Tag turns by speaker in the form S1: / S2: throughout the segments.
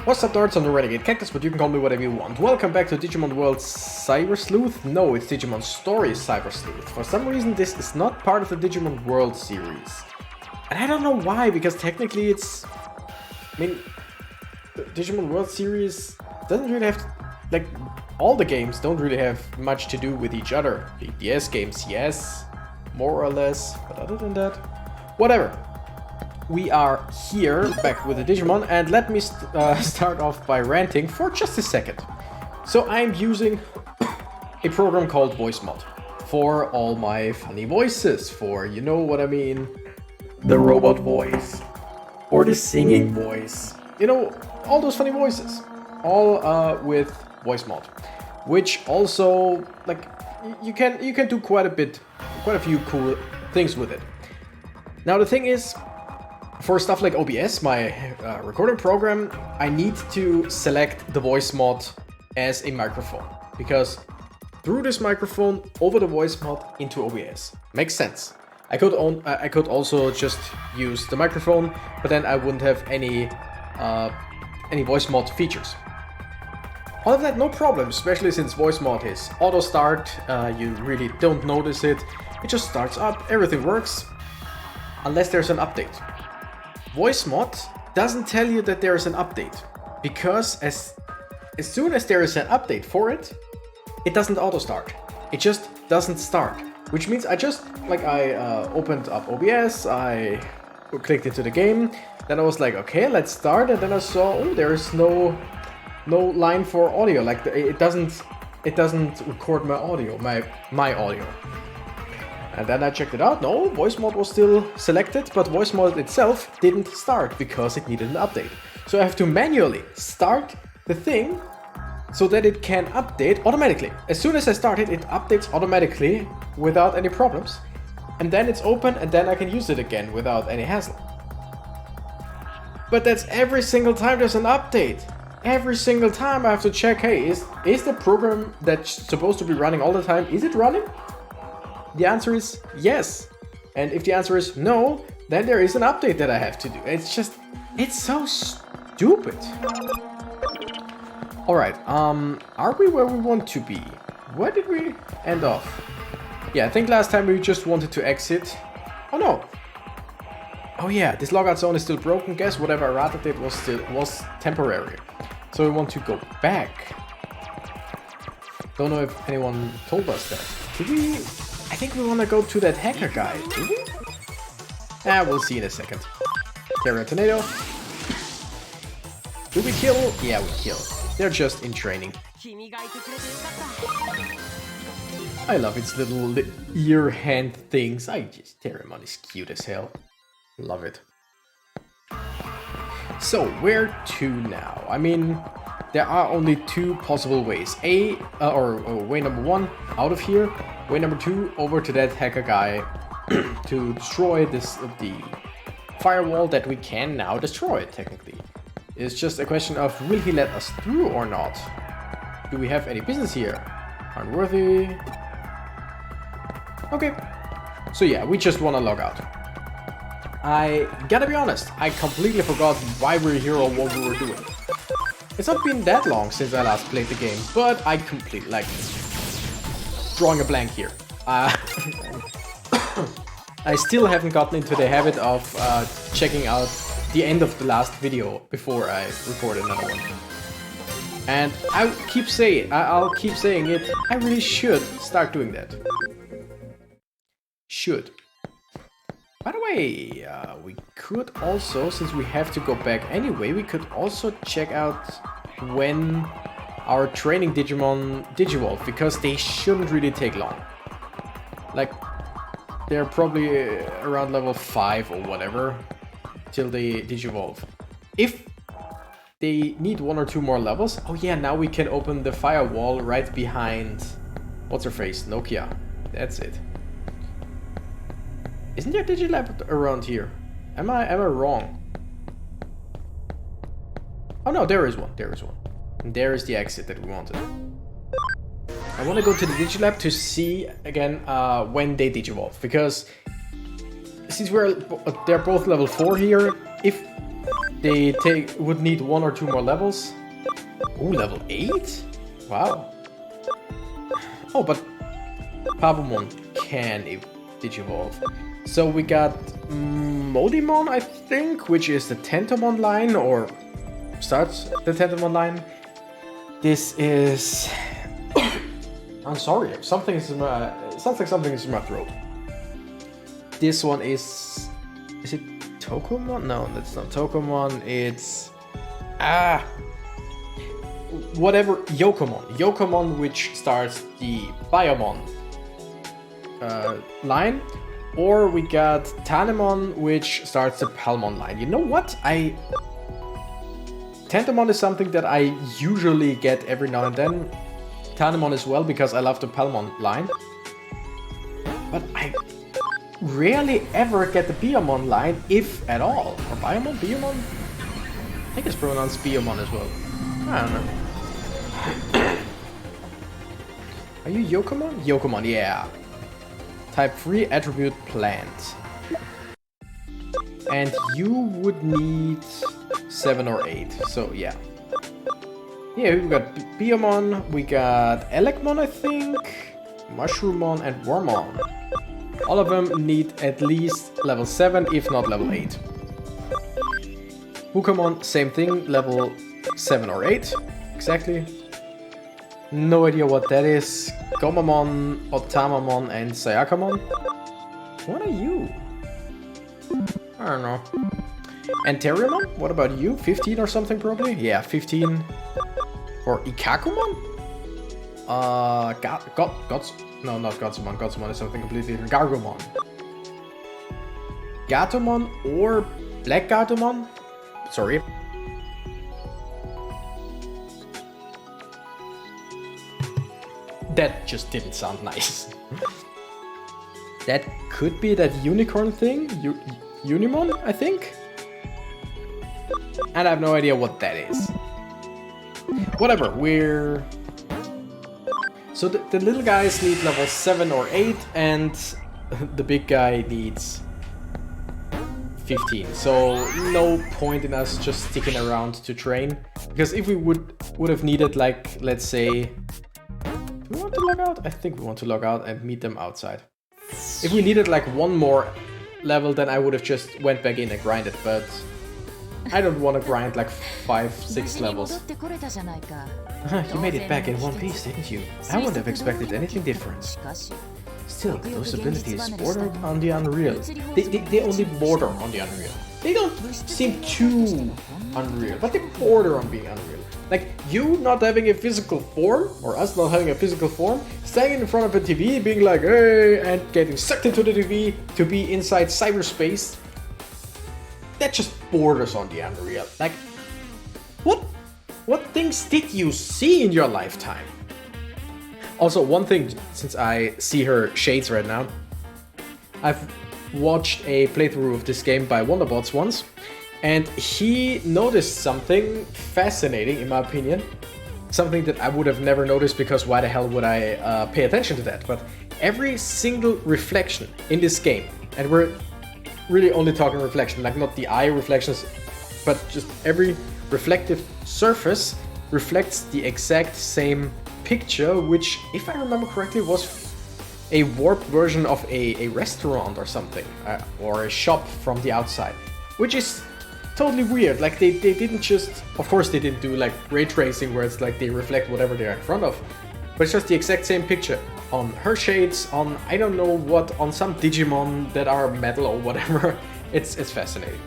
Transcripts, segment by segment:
S1: What's up, nerds? I'm the Renegade Cactus, but you can call me whatever you want. Welcome back to Digimon World Cyber Sleuth. No, it's Digimon Story Cyber Sleuth. For some reason, this is not part of the Digimon World series. And I don't know why, because technically it's... I mean, the Digimon World series doesn't really have... Like, all the games don't really have much to do with each other. The DS games, yes, more or less, but other than that, whatever. We are here, back with the Digimon, and let me start off by ranting for just a second. So I'm using a program called VoiceMod for all my funny voices, for, you know what I mean, the robot voice, or the singing voice, you know, all those funny voices, all with VoiceMod, which also, like, you can do quite a few cool things with it. Now the thing is, for stuff like OBS, my recording program, I need to select the voice mod as a microphone, because through this microphone over the voice mod into OBS makes sense. I could also just use the microphone, but then I wouldn't have any voice mod features. All of that, no problem, especially since voice mod is auto start. You really don't notice it. It just starts up, everything works, unless there's an update. VoiceMod doesn't tell you that there is an update, because as soon as there is an update for it, it doesn't auto start. It just doesn't start, which means I opened up OBS, I clicked into the game, then I was like, okay, let's start, and then I saw, oh, there is no line for audio, like it doesn't record my audio, my audio. And then I checked it out, no, voice mod was still selected, but voice mod itself didn't start because it needed an update. So I have to manually start the thing so that it can update automatically. As soon as I start it, it updates automatically without any problems. And then it's open, and then I can use it again without any hassle. But that's every single time there's an update. Every single time I have to check, hey, is the program that's supposed to be running all the time, is it running? The answer is yes. And if the answer is no, then there is an update that I have to do. It's so stupid. Alright, are we where we want to be? Where did we end off? Yeah, I think last time we just wanted to exit. Oh no. Oh yeah, this logout zone is still broken. Guess whatever Arata did was temporary. So we want to go back. Don't know if anyone told us that. Did we? I think we want to go to that hacker guy, do we? We'll see in a second. Terra Tornado. Do we kill? Yeah, we kill. They're just in training. I love its little ear hand things. Terramon is cute as hell. Love it. So, where to now? I mean, there are only two possible ways. Way number one, out of here. Way number two, over to that hacker guy to destroy the firewall that we can now destroy, technically. It's just a question of, will he let us through or not? Do we have any business here? Unworthy. Okay. So yeah, we just want to log out. I gotta be honest, I completely forgot why we're here or what we were doing. It's not been that long since I last played the game, but I completely, like, drawing a blank here. I still haven't gotten into the habit of checking out the end of the last video before I record another one. And I'll keep saying it, I really should start doing that. Should. By the way, we could also, since we have to go back anyway, we could also check out when our training Digimon digivolve, because they shouldn't really take long. Like, they're probably around level 5 or whatever till they digivolve. If they need 1 or 2 more levels, oh yeah, now we can open the firewall right behind, what's her face, Nokia. That's it. Isn't there a Digilab around here? Am I wrong? Oh no, there is one. And there is the exit that we wanted. I want to go to the Digilab to see again when they digivolve, because since they're both level 4 here, if they would need 1 or 2 more levels. Ooh, level 8? Wow. Oh, but Pabumon can digivolve. So we got Modimon, I think, which is the Tentomon line, or starts the Tentomon line. This is... I'm sorry, something is in my throat. This one is it Tokomon? No, that's not Tokomon. It's whatever, Yokomon. Yokomon, which starts the Biomon line, or we got Tanemon, which starts the Palmon line. You know what? Tentomon is something that I usually get every now and then. Tanemon as well, because I love the Palmon line. But I rarely ever get the Biomon line, if at all. Or Biomon? Biomon? I think it's pronounced Biomon as well. I don't know. Are you Yokomon? Yokomon, yeah. Type 3 attribute plant. And you would need 7 or 8, so yeah. Yeah, we got Biomon, we got Elecmon, I think, Mushroomon, and Wormmon. All of them need at least level 7, if not level 8. Wukamon, same thing, level 7 or 8, exactly. No idea what that is. Gomamon, Otamamon, and Sayakamon. What are you? I don't know. Anteriumon? What about you? 15 or something probably? Yeah, 15. Or Ikakumon? No, not Gotsumon. Gotsumon is something completely different. Gargomon. Gatomon or Black Gatomon? Sorry. That just didn't sound nice. That could be that unicorn thing? Unimon, I think? And I have no idea what that is. Whatever, we're... So the little guys need level 7 or 8, and the big guy needs 15. So no point in us just sticking around to train. Because if we would have needed, like, let's say... Do we want to log out? I think we want to log out and meet them outside. If we needed like 1 more level, then I would have just went back in and grinded, but I don't want to grind like 5-6 levels. You made it back in one piece, didn't you? I wouldn't have expected anything different. Still, those abilities border on the unreal. They only border on the unreal. They don't seem too unreal, but they border on being unreal. Like, you not having a physical form, or us not having a physical form, standing in front of a TV, being like, hey, and getting sucked into the TV to be inside cyberspace. That just borders on the unreal. Like, what things did you see in your lifetime? Also, one thing, since I see her shades right now, I've watched a playthrough of this game by Wonderbots once, and he noticed something fascinating, in my opinion. Something that I would have never noticed, because why the hell would I pay attention to that? But every single reflection in this game, and we're really only talking reflection, like not the eye reflections, but just every reflective surface reflects the exact same picture, which, if I remember correctly, was a warped version of a restaurant or something, or a shop from the outside, which is totally weird. Like, they didn't just, of course they didn't do like ray tracing where it's like they reflect whatever they're in front of, but it's just the exact same picture on her shades, on I don't know what, on some Digimon that are metal or whatever. It's fascinating.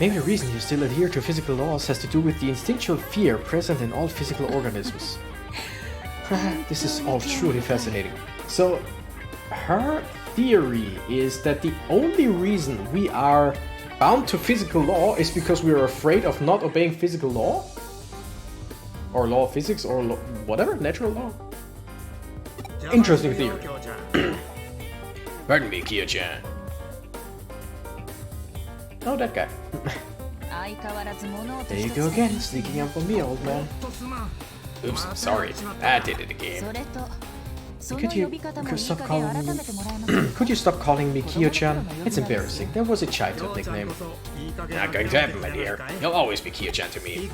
S1: Maybe the reason you still adhere to physical laws has to do with the instinctual fear present in all physical organisms. This is all truly fascinating. So, her theory is that the only reason we are bound to physical law is because we are afraid of not obeying physical law? Or law of physics, or whatever, natural law? Interesting theory. Pardon me, Kyo-chan. Oh, that guy. There you go again, sneaking up on me, old man. Oops, sorry. I did it again. Could you stop calling me Kyo-chan? It's embarrassing. That was a childhood nickname. Not going to happen, my dear. You'll always be Kyo-chan to me.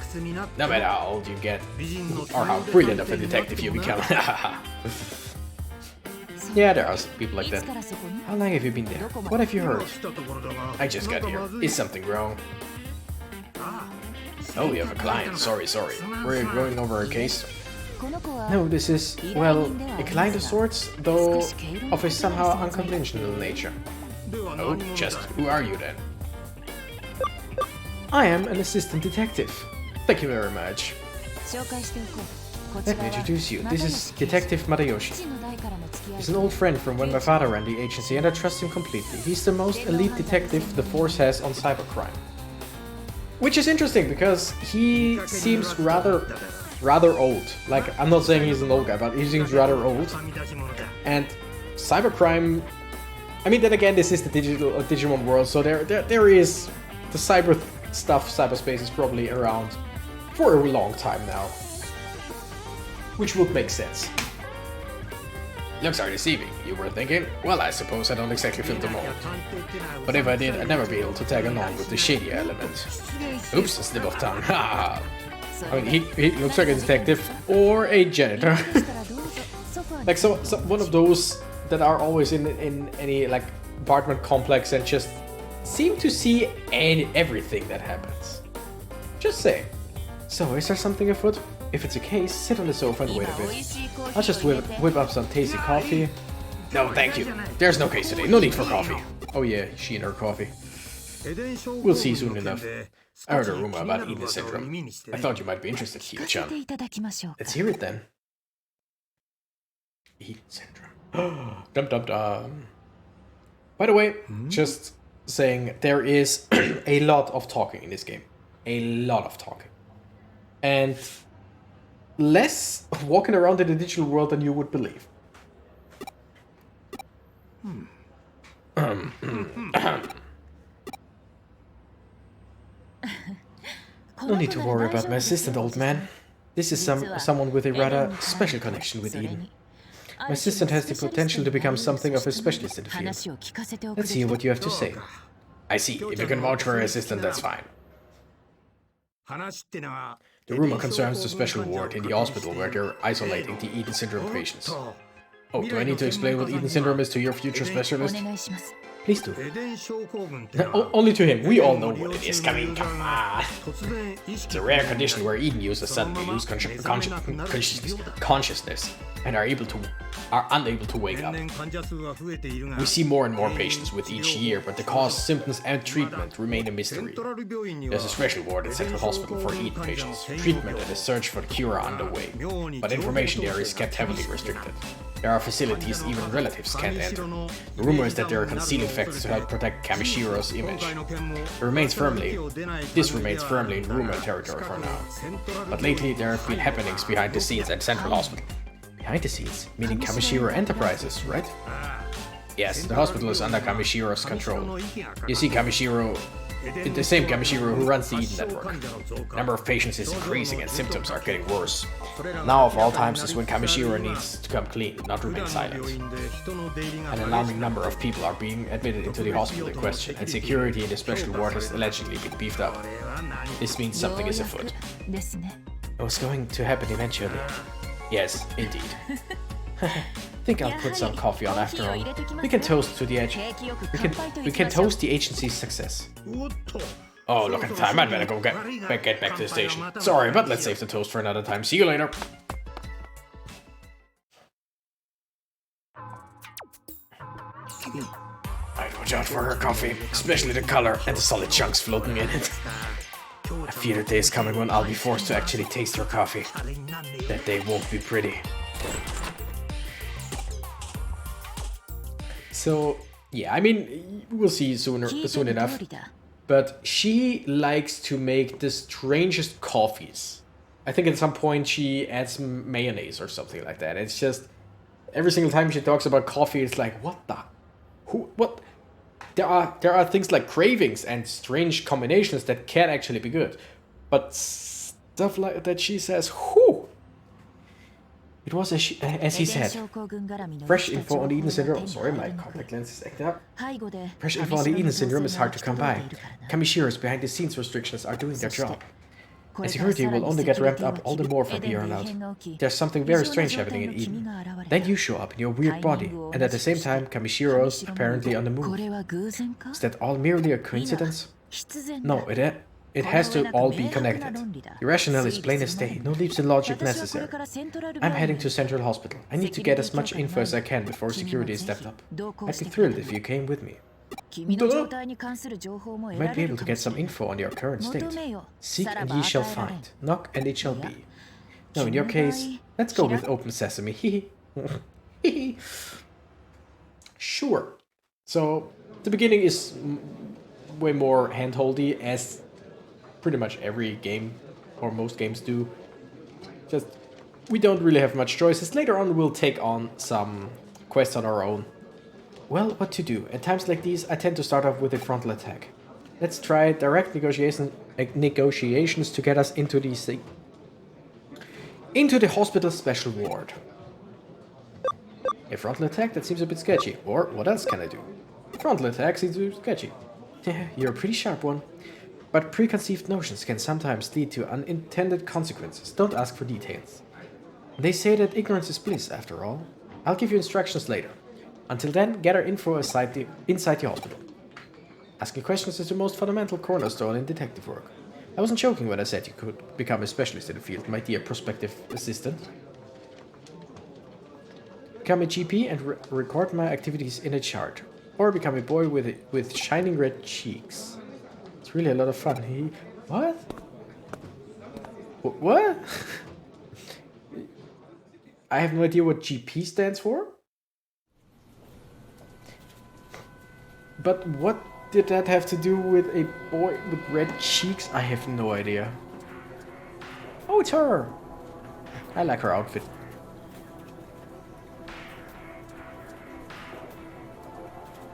S1: No matter how old you get, or how brilliant of a detective you become. Yeah, there are people like that. How long have you been there? What have you heard? I just got here. Is something wrong? Oh, we have a client. Sorry. We're going over a case. No, this is, well, a client of sorts, though of a somehow unconventional nature. Oh, just who are you then? I am an assistant detective. Thank you very much. Let me introduce you. This is Detective Madayoshi. He's an old friend from when my father ran the agency and I trust him completely. He's the most elite detective the force has on cybercrime. Which is interesting because he seems rather old. Like, I'm not saying he's an old guy, but he seems rather old. And cybercrime, I mean, then again, this is the Digimon world, so there is the cyberspace is probably around for a long time now. Which would make sense. Looks are deceiving, you were thinking? Well, I suppose I don't exactly fit the mold. But if I did, I'd never be able to tag along with the shady element. Oops, a slip of tongue, haha. I mean, he looks like a detective or a janitor. Like, so one of those that are always in any, like, apartment complex and just seem to see everything that happens. Just saying. So, is there something afoot? If it's a case, sit on the sofa and wait a bit. I'll just whip up some tasty coffee. No, thank you. There's no case today. No need for coffee. Oh yeah, she and her coffee. We'll see soon enough. I heard a rumor about Eden syndrome. I thought you might be interested, Kyo-chan. Let's hear it then. Eden syndrome. Dum dum dum. By the way, just saying, there is a lot of talking in this game. A lot of talking. And less walking around in the digital world than you would believe. No need to worry about my assistant, old man. This is someone with a rather special connection with Eden. My assistant has the potential to become something of a specialist in the field. Let's hear what you have to say. I see. If you can vouch for your assistant, that's fine. The rumor concerns the special ward in the hospital where they're isolating the Eden syndrome patients. Oh, do I need to explain what Eden syndrome is to your future specialist? Please do. Only to him. We all know what it is. Come on. It's a rare condition where Eden users suddenly lose consciousness and are unable to wake up. We see more and more patients with each year, but the cause, symptoms and treatment remain a mystery. There's a special ward at Central Hospital for Eden patients. Treatment and a search for the cure are underway, but information there is kept heavily restricted. There are facilities even relatives can't enter. The rumor is that there are concealing factors to help protect Kamishiro's image. This remains firmly in rumor territory for now. But lately there have been happenings behind the scenes at Central Hospital. Behind the scenes? Meaning Kamishiro Enterprises, right? Yes, the hospital is under Kamishiro's control. You see, Kamishiro, the same Kamishiro who runs the Eden network. Number of patients is increasing and symptoms are getting worse. Now of all times is when Kamishiro needs to come clean, not remain silent. An alarming number of people are being admitted into the hospital in question, and security in the special ward has allegedly been beefed up. This means something is afoot. It was going to happen eventually. Yes, indeed. Think I'll put some coffee on after all. We can toast to the edge. We can toast the agency's success. Oh, look at the time. I'd better go get back to the station. Sorry, but let's save the toast for another time. See you later. I'd watch out for her coffee, especially the color and the solid chunks floating in it. I fear the day is coming when I'll be forced to actually taste her coffee. That day won't be pretty. So, yeah, I mean, we'll see soon enough. But she likes to make the strangest coffees. I think at some point she adds mayonnaise or something like that. It's just, every single time she talks about coffee, it's like, what the? What? There are things like cravings and strange combinations that can actually be good. But stuff like that she says, whew. It was as he said. Fresh info on the Eden syndrome. Sorry, my contact lens is acting up. Fresh info on the Eden syndrome is hard to come by. Kamishiro's behind the scenes restrictions are doing their job. And security will only get ramped up all the more from here on out. There's something very strange happening in Eden. Then you show up in your weird body, and at the same time Kamishiro's apparently on the move. Is that all merely a coincidence? No, it has to all be connected. The rationale is plain as day, no leaps in logic necessary. I'm heading to Central Hospital. I need to get as much info as I can before security is stepped up. I'd be thrilled if you came with me. Duh. You might be able to get some info on your current state. Seek and ye shall find. Knock and it shall be. No, in your case, let's go with open sesame. Hehe. Sure. So, the beginning is way more handholdy, as pretty much every game, or most games do. Just, we don't really have much choices. Later on we'll take on some quests on our own. Well, what to do? At times like these, I tend to start off with a frontal attack. Let's try direct negotiations to get us into the hospital special ward. A frontal attack? That seems a bit sketchy. Or, what else can I do? Frontal attack seems a bit sketchy. You're a pretty sharp one. But preconceived notions can sometimes lead to unintended consequences. Don't ask for details. They say that ignorance is bliss, after all. I'll give you instructions later. Until then, gather info inside the hospital. Asking questions is the most fundamental cornerstone in detective work. I wasn't joking when I said you could become a specialist in the field, my dear prospective assistant. Become a GP and record my activities in a chart. Or become a boy with shining red cheeks. It's really a lot of fun. What? What? I have no idea what GP stands for. But what did that have to do with a boy with red cheeks? I have no idea. Oh, it's her. I like her outfit.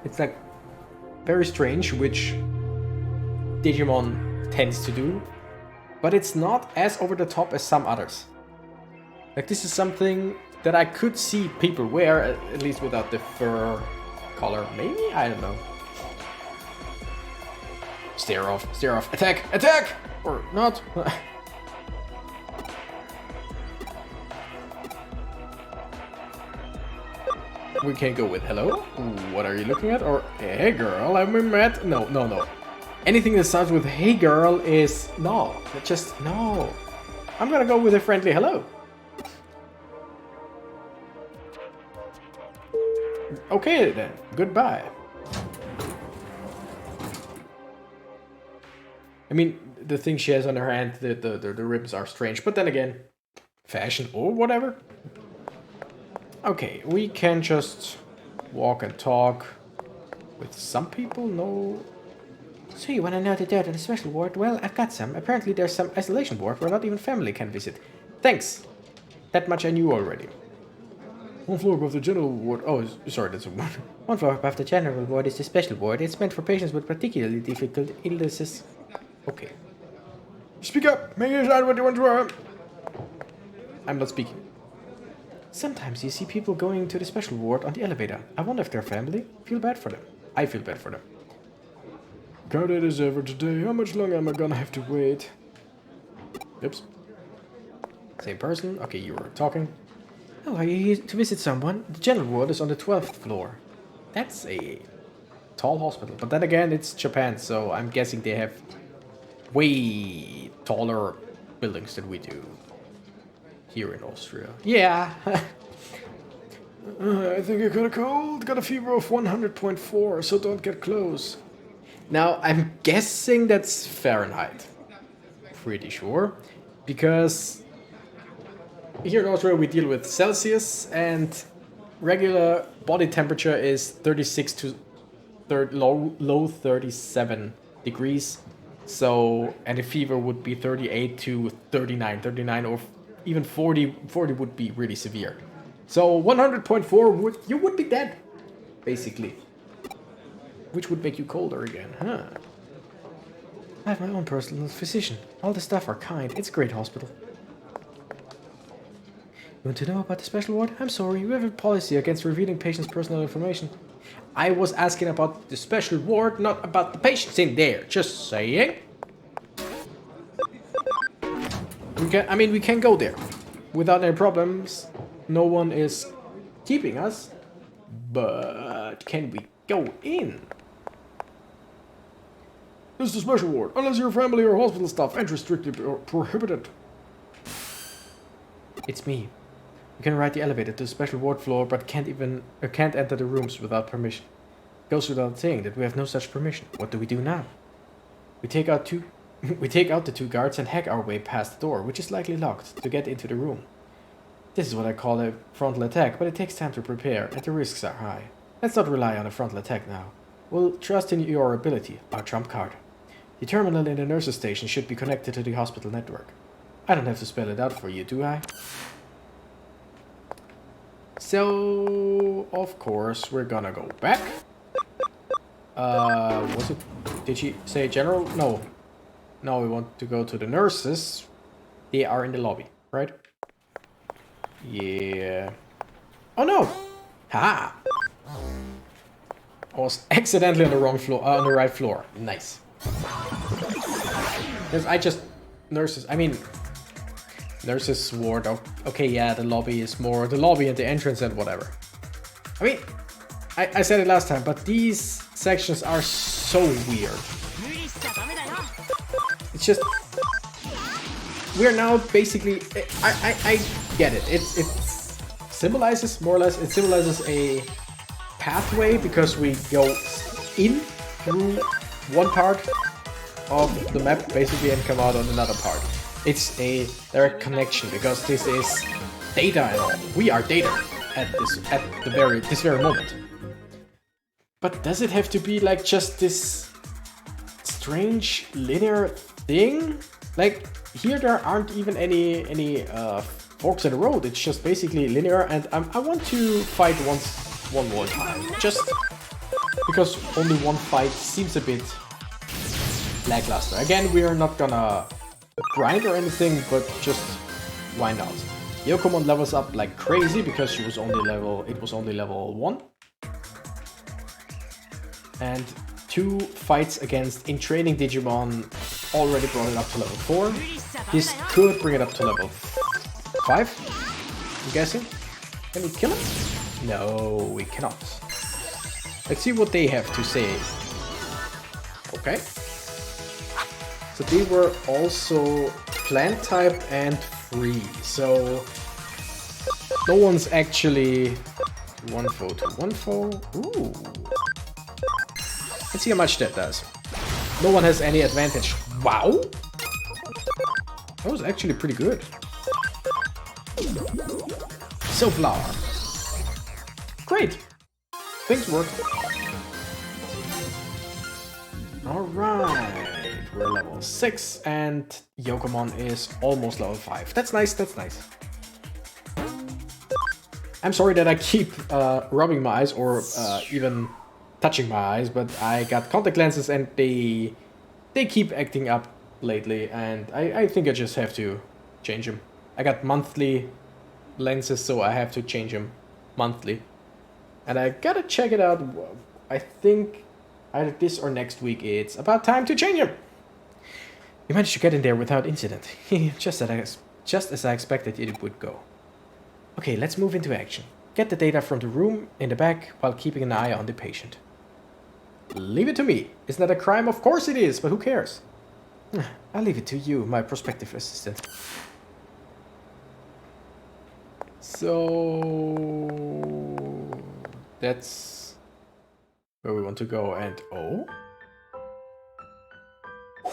S1: It's like very strange, which Digimon tends to do, but it's not as over the top as some others. Like, this is something that I could see people wear, at least without the fur color. Maybe? I don't know. Stare off, attack, attack! Or not. We can go with hello. What are you looking at? Or hey girl, have we met? No. Anything that starts with hey girl is no. Just no. I'm gonna go with a friendly hello. Okay then, goodbye. I mean, the thing she has on her hand, the ribbons are strange, but then again, fashion or whatever. Okay, we can just walk and talk with some people, no... So you wanna know the dirt in the special ward? Well, I've got some. Apparently there's some isolation ward where not even family can visit. Thanks! That much I knew already. One floor above the general ward... Oh, sorry, that's a word. One floor above the general ward is the special ward. It's meant for patients with particularly difficult illnesses. Okay. Speak up! Make it decide what you want to hear. I'm not speaking. Sometimes you see people going to the special ward on the elevator. I wonder if they're family. Feel bad for them. I feel bad for them. Crowded as ever today. How much longer am I gonna have to wait? Oops. Same person. Okay, you were talking. Oh, are you here to visit someone? The general ward is on the 12th floor. That's a tall hospital. But then again, it's Japan, so I'm guessing they have way taller buildings than we do here in Austria. Yeah. I think I got a cold. Got a fever of 100.4, so don't get close. Now, I'm guessing that's Fahrenheit. Pretty sure. Because here in Austria we deal with Celsius, and regular body temperature is 36 to low 37 degrees. So, and a fever would be 38 to 39 or even 40 would be really severe. So 100.4 you would be dead, basically. Which would make you colder again, huh? I have my own personal physician. All the staff are kind. It's a great hospital. want to know about the special ward? I'm sorry, we have a policy against revealing patients' personal information. I was asking about the special ward, not about the patients in there. Just saying. We can go there without any problems. No one is keeping us. But can we go in? This is the special ward. Unless you're family or hospital staff, entry strictly prohibited. It's me. You can ride the elevator to the special ward floor, but can't enter the rooms without permission. It goes without saying that we have no such permission. What do we do now? We take out the two guards and hack our way past the door, which is likely locked, to get into the room. This is what I call a frontal attack, but it takes time to prepare, and the risks are high. Let's not rely on a frontal attack now. We'll trust in your ability, our trump card. The terminal in the nurse's station should be connected to the hospital network. I don't have to spell it out for you, do I? So, of course, we're gonna go back. Did she say general? No. Now we want to go to the nurses. They are in the lobby, right? Yeah. Oh no! Haha! I was accidentally on the wrong floor, on the right floor. Nice. Because nurses ward. Okay, yeah, the lobby is more the lobby and the entrance and whatever. I mean, I said it last time, but these sections are so weird. It's just we're now basically. I get it. It symbolizes more or less. It symbolizes a pathway because we go in through one part of the map basically and come out on another part. It's a direct connection because this is data and all. We are data at this very moment. But does it have to be like just this strange linear thing? Like here there aren't even any forks in the road. It's just basically linear, and I want to fight one more time, just because only one fight seems a bit lackluster. Again, we are not gonna grind or anything, but just why not? Yokomon levels up like crazy because it was only level 1. And 2 fights against in training Digimon already brought it up to level 4. This could bring it up to level 5, I'm guessing. Can we kill it? No, we cannot. Let's see what they have to say. Okay. So they were also plant type and free. So no one's actually 1 foe to 1 foe. Ooh. Let's see how much that does. No one has any advantage. Wow! That was actually pretty good. So flower. Great! Things work. Alright. We're level 6 and Yokomon is almost level 5. That's nice, that's nice. I'm sorry that I keep rubbing my eyes or even touching my eyes, but I got contact lenses and they keep acting up lately, and I think I just have to change them. I got monthly lenses, so I have to change them monthly. And I gotta check it out. I think either this or next week it's about time to change them. You managed to get in there without incident. just as I expected it would go. Okay, let's move into action. Get the data from the room in the back while keeping an eye on the patient. Leave it to me. Isn't that a crime? Of course it is, but who cares? I'll leave it to you, my prospective assistant. So that's where we want to go, and oh?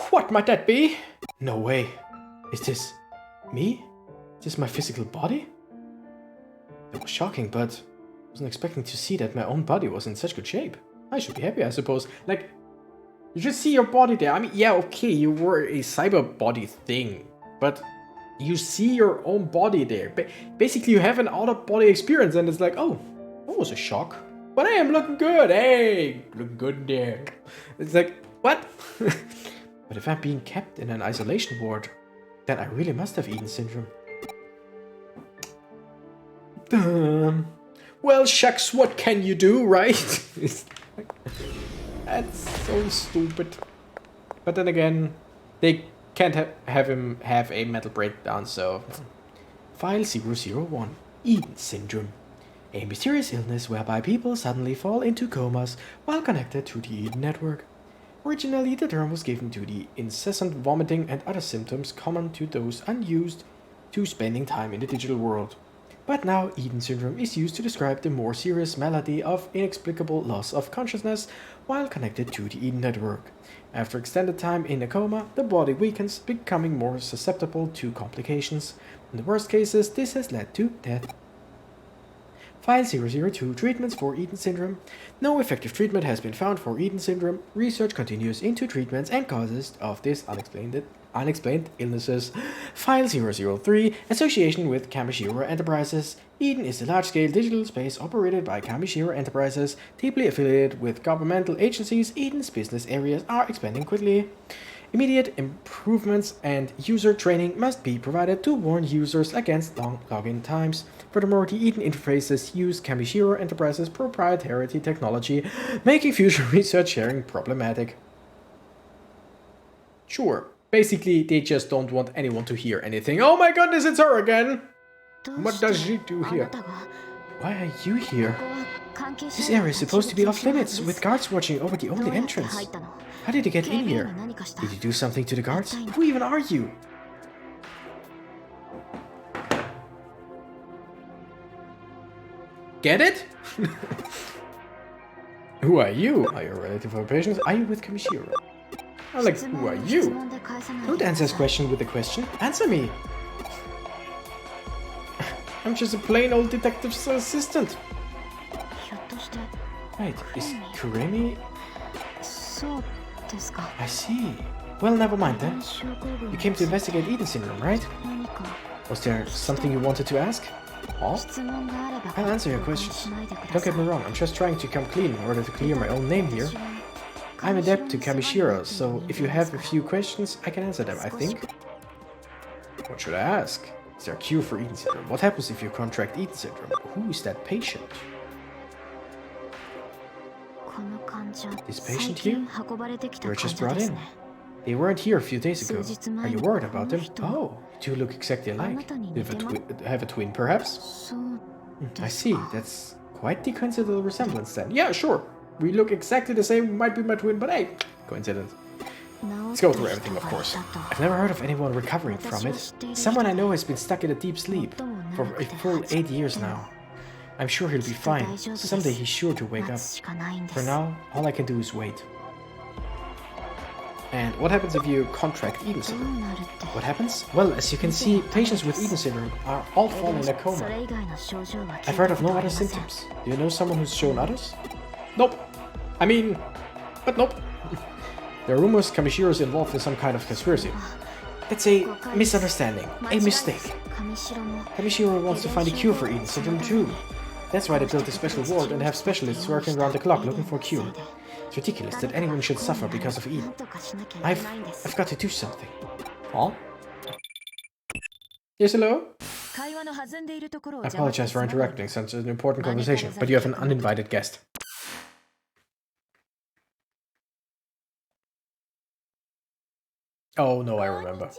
S1: What might that be? No way. Is this me? Is this my physical body? It was shocking, but I wasn't expecting to see that my own body was in such good shape. I should be happy, I suppose. Like, you just see your body there. I mean, yeah, okay, you were a cyber body thing, but you see your own body there. Basically, you have an out-of-body experience, and it's like, oh, that was a shock. But hey, I'm looking good. Hey, looking good there. It's like, what? But if I'm being kept in an isolation ward, then I really must have Eden syndrome. Well, shucks, what can you do, right? That's so stupid. But then again, they can't have him have a mental breakdown, so... File 001, Eden Syndrome. A mysterious illness whereby people suddenly fall into comas while connected to the Eden network. Originally, the term was given to the incessant vomiting and other symptoms common to those unused to spending time in the digital world. But now Eden Syndrome is used to describe the more serious malady of inexplicable loss of consciousness while connected to the Eden network. After extended time in a coma, the body weakens, becoming more susceptible to complications. In the worst cases, this has led to death. File 002, Treatments for Eden Syndrome. No effective treatment has been found for Eden Syndrome. Research continues into treatments and causes of this unexplained illnesses. File 003, Association with Kamishiro Enterprises. Eden is a large-scale digital space operated by Kamishiro Enterprises, deeply affiliated with governmental agencies. Eden's business areas are expanding quickly. Immediate improvements and user training must be provided to warn users against long login times. Furthermore, the Eden interfaces use Kamishiro Enterprises' proprietary technology, making future research sharing problematic. Sure. Basically, they just don't want anyone to hear anything. Oh my goodness, it's her again! What does she do here? Why are you here? This area is supposed to be off limits, with guards watching over the only entrance. How did you get in here? Did you do something to the guards? Who even are you? Get it? Who are you? Are you a relative or patient? Are you with Kamishiro? I'm like, who are you? Don't answer this question with a question. Answer me! I'm just a plain old detective's assistant. Wait, is Kuremi... I see. Well, never mind then. You came to investigate Eden Syndrome, right? Was there something you wanted to ask? Huh? I'll answer your questions. Don't get me wrong, I'm just trying to come clean in order to clear my own name here. I'm adept to Kamishiro, so if you have a few questions, I can answer them, I think. What should I ask? Is there a cure for Eden Syndrome? What happens if you contract Eden Syndrome? Who is that patient? This patient here? They were just brought in. They weren't here a few days ago. Are you worried about them? Oh, you two look exactly alike. You have a twin, perhaps? I see. That's quite the coincidental resemblance then. Yeah, sure. We look exactly the same. Might be my twin, but hey, coincidence. Let's go through everything, of course. I've never heard of anyone recovering from it. Someone I know has been stuck in a deep sleep for a full 8 years now. I'm sure he'll be fine. Someday he's sure to wake up. For now, all I can do is wait. And what happens if you contract Eden Syndrome? What happens? Well, as you can see, patients with Eden Syndrome are all fall in a coma. I've heard of no other symptoms. Do you know someone who's shown others? Nope. I mean, but nope. There are rumors Kamishiro is involved in some kind of conspiracy. It's a misunderstanding, a mistake. Kamishiro wants to find a cure for Eden Syndrome too. That's why they built a special ward and have specialists working around the clock looking for a cure. It's ridiculous that anyone should suffer because of Eden. I've got to do something. Huh? Yes, hello? I apologize for interrupting such an important conversation, but you have an uninvited guest. Oh no, I remember.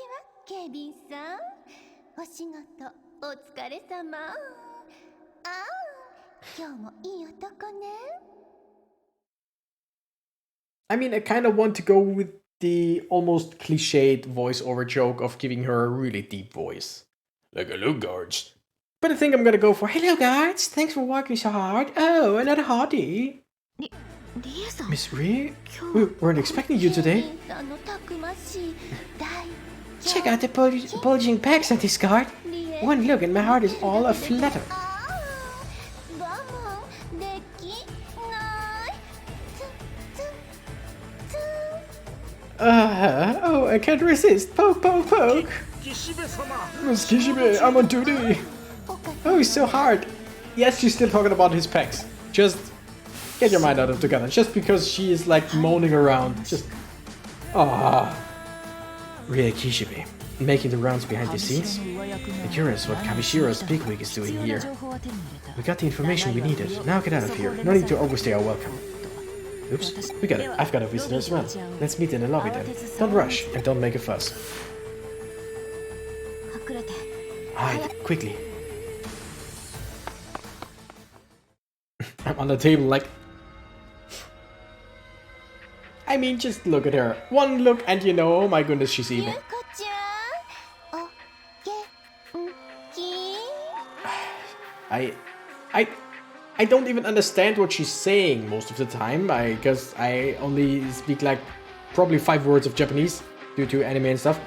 S1: I mean, I kind of want to go with the almost cliched voiceover joke of giving her a really deep voice. Like, hello, guards. But I think I'm gonna go for, hello, guards. Thanks for working so hard. Oh, another hottie. Miss Rie? We weren't expecting you today. Check out the bulging pecs on this guard. One look and my heart is all aflutter. Oh, I can't resist. Poke, poke, poke. Miss Kishibe, I'm on duty. Oh, he's so hard. Yes, she's still talking about his pecs. Just get your mind out of the gutter. Just because she is like moaning around. Just. Ah. Rie Kishibe. making the rounds behind the scenes? I'm curious what Kamishira's bigwig is doing here. We got the information we needed. Now get out of here. No need to overstay our welcome. Oops, we got it. I've got a visitor as well. Let's meet in the lobby then. Don't rush and don't make a fuss. Hide, quickly. I'm on the table like... I mean, just look at her. One look and you know, oh my goodness, she's evil. I don't even understand what she's saying most of the time, because I only speak like probably 5 words of Japanese due to anime and stuff.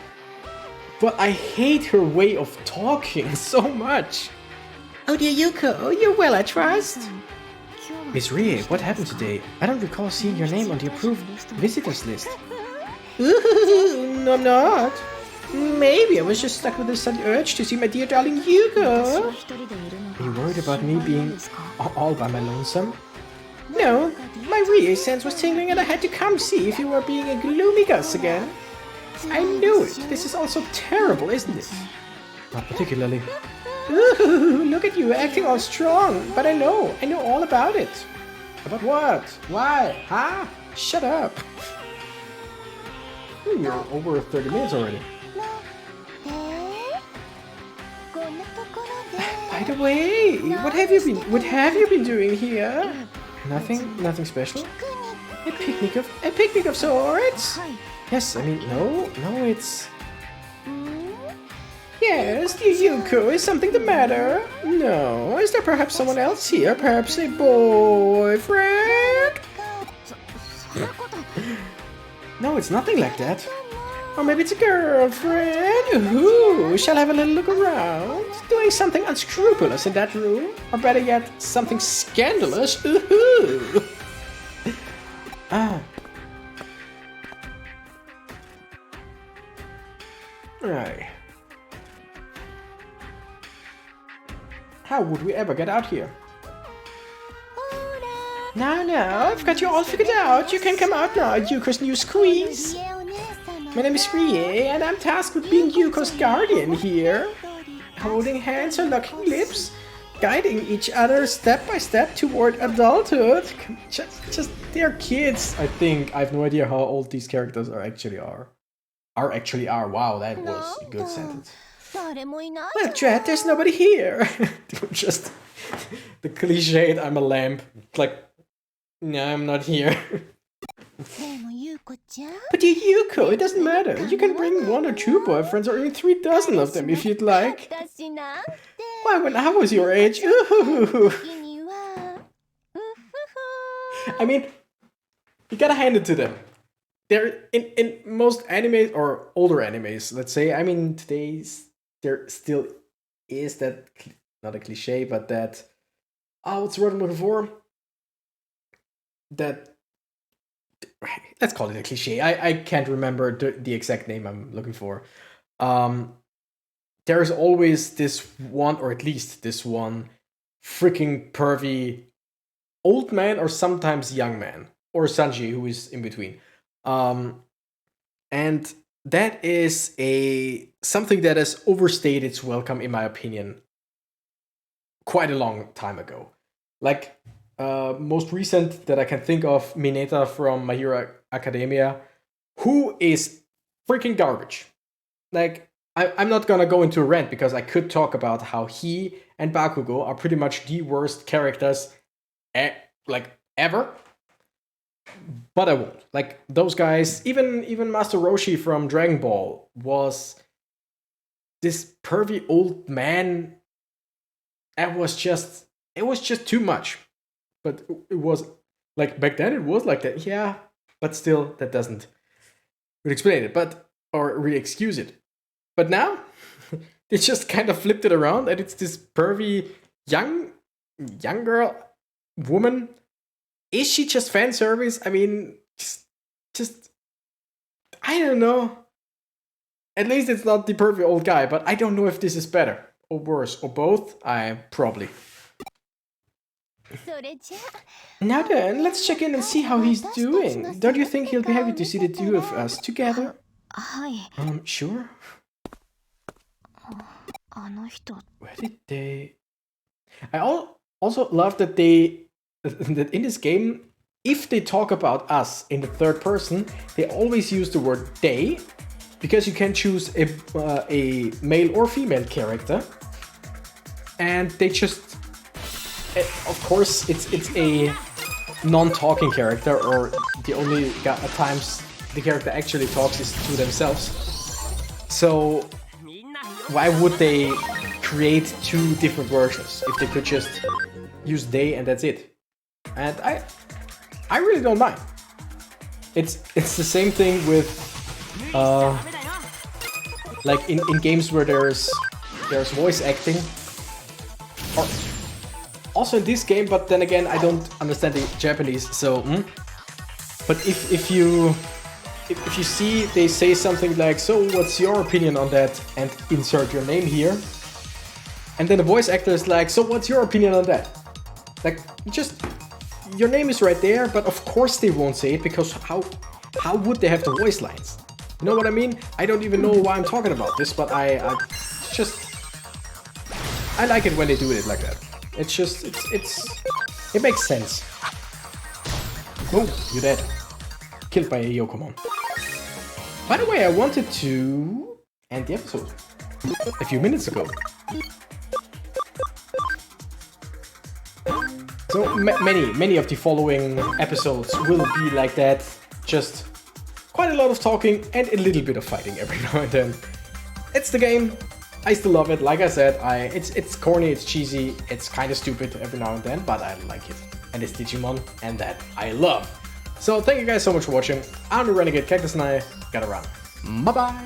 S1: But I hate her way of talking so much. Oh dear Yuko, you're well, I trust. Miss Rie, what happened today? I don't recall seeing your name on the approved visitors list. Ooh, no, I'm not. Maybe I was just stuck with a sudden urge to see my dear darling Yuko. Are you worried about me being all by my lonesome? No, my Rie sense was tingling and I had to come see if you were being a gloomy Gus again. I knew it. This is also terrible, isn't it? Not particularly. Ooh, look at you acting all strong. But I know all about it. About what? Why? Huh? Shut up. You're over 30 minutes already. By the way, what have you been doing here? Nothing special. A picnic of sorts? Yes, I mean no, it's... Yes, dear Yuko, is something the matter? No, is there perhaps someone else here? Perhaps a boyfriend? No, it's nothing like that. Or maybe it's a girlfriend. Ooh, shall I have a little look around? Doing something unscrupulous in that room? Or better yet, something scandalous? Ooh. Ah. Right. How would we ever get out here? No, I've got you all figured out. You can come out now, Yuko's new squeeze. My name is Rie, and I'm tasked with being Yuko's guardian here. Holding hands or locking lips, guiding each other step by step toward adulthood. Just they're kids. I think I have no idea how old these characters actually are. Wow, that was a good sentence. Well, Drat, there's nobody here. Just the cliched I'm a lamp. Like, no, I'm not here. But dear Yuko, it doesn't matter. You can bring 1 or 2 boyfriends or even 3 dozen of them if you'd like. Why, when I was your age, ooh. I mean, you gotta hand it to them. They're in most animes or older animes, let's say. I mean, there still is that, not a cliche, but that, what's the word I'm looking for? That, let's call it a cliche. I can't remember the exact name I'm looking for. There's always this one, or at least this one, freaking pervy old man or sometimes young man, or Sanji, who is in between. And that is something that has overstayed its welcome, in my opinion, quite a long time ago. Like, most recent that I can think of, Mineta from My Hero Academia, who is freaking garbage. Like, I'm not gonna go into a rant because I could talk about how he and Bakugo are pretty much the worst characters ever. But I won't. Like, those guys, even Master Roshi from Dragon Ball was this pervy old man. It was just too much. But it was, like, back then it was like that, yeah. But still, that doesn't really explain it, or really excuse it. But now, they just kind of flipped it around, and it's this pervy young woman. Is she just fan service? I mean, just I don't know. At least it's not the pervy old guy, but I don't know if this is better or worse or both. Probably. Now then, let's check in and see how he's doing. Don't you think he'll be happy to see the two of us together? Sure. Where did they... I also love that that in this game, if they talk about us in the third person, they always use the word they, because you can choose a male or female character, and they just, of course, it's a non-talking character, or the only times the character actually talks is to themselves. So why would they create two different versions if they could just use they and that's it? And I really don't mind. It's the same thing with like in games where there's voice acting, or also in this game, but then again I don't understand the Japanese, so but if you see they say something like, so what's your opinion on that, and insert your name here, and then the voice actor is like, so what's your opinion on that? Like, just, your name is right there, but of course they won't say it, because how would they have the voice lines? You know what I mean? I don't even know why I'm talking about this, but I like it when they do it like that. It's just, it makes sense. Oh, you're dead. Killed by a Yokomon. By the way, I wanted to end the episode a few minutes ago. So many of the following episodes will be like that. Just quite a lot of talking and a little bit of fighting every now and then. It's the game. I still love it. Like I said, it's corny, it's cheesy, it's kind of stupid every now and then, but I like it. And it's Digimon, and that I love. So thank you guys so much for watching. I'm the Renegade Cactus, and I gotta run. Bye bye.